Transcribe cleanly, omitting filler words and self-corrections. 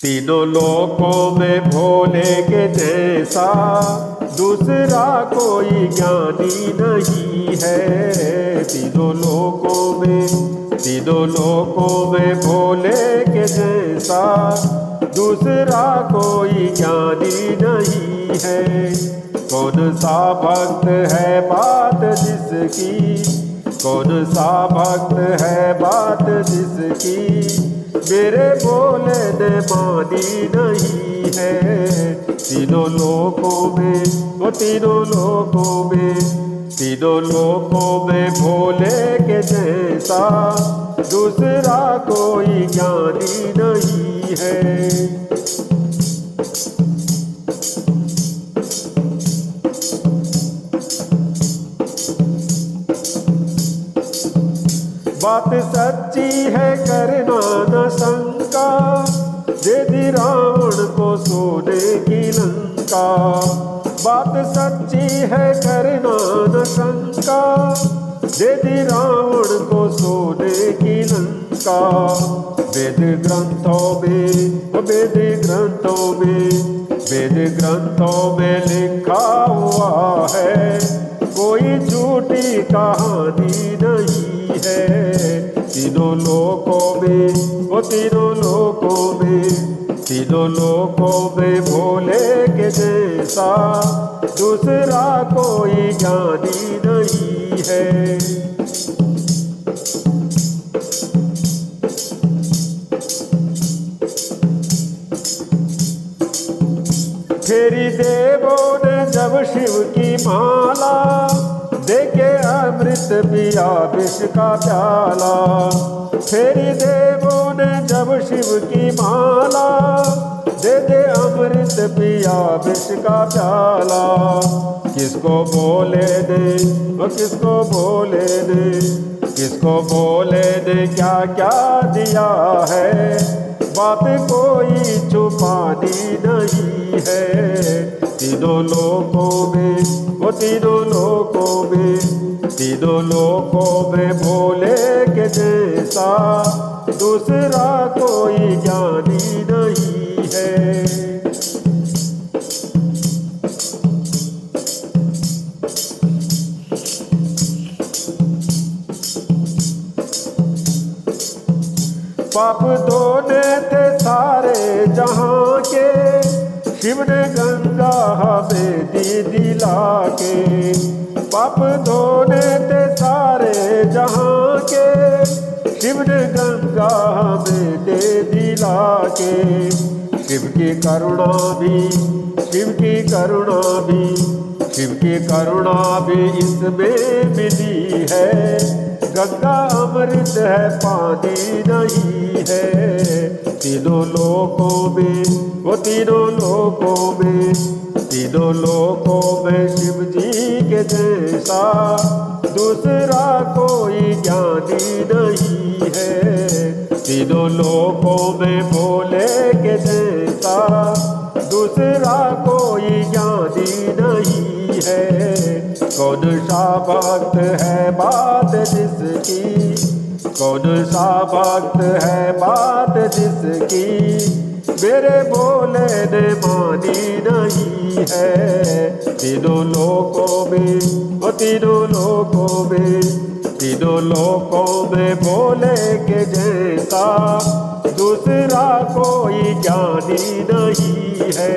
तीनों लोकों में भोले के जैसा दूसरा कोई ज्ञानी नहीं है। तीनों लोकों में भोले के जैसा दूसरा कोई ज्ञानी नहीं है। कौन सा भक्त है बात जिसकी, कौन सा भक्त है बात जिसकी मेरे बोले ने मानी नहीं है। तीनों लोकों में भोले के जैसा दूसरा कोई ज्ञानी नहीं है। बात सच्ची है करना न शंका, दे दी रावण को सोने की लंका। बात सच्ची है करना न शंका, दे दी रावण को सोने की लंका। वेद ग्रंथों में लिखा हुआ है, कोई झूठी कहानी नहीं है। तीनों लोकों में भोले के जैसा दूसरा कोई ज्ञानी नहीं है। फेरी देवों ने जब शिव की माला, देखे अमृत पिया विष का प्याला। फेरी देवों ने जब शिव की माला, दे अमृत पिया विष का प्याला। किसको बोले ने क्या क्या दिया है, बात कोई छुपानी नहीं है। तीनों लोकों में भोले के जैसा दूसरा कोई ज्ञानी नहीं है। पाप धोने थे सारे जहां के, शिव ने गंगा हमें दी दिला के। पाप धोने थे सारे जहां के, शिव ने गंगा हमें दे दिला के। शिव की करुणा भी इसमें मिली है। गंगा अमृत है पानी नहीं है। तीनों लोकों में शिव जी के जैसा दूसरा कोई ज्ञानी नहीं है। तीनों लोकों में भोले के जैसा दूसरा कोई ज्ञानी नहीं है। कौन सा भक्त है बात जिसकी मेरे बोले ने मानी नहीं है। तीनों लोकों में भोले के जैसा दूसरा कोई ज्ञानी नहीं है।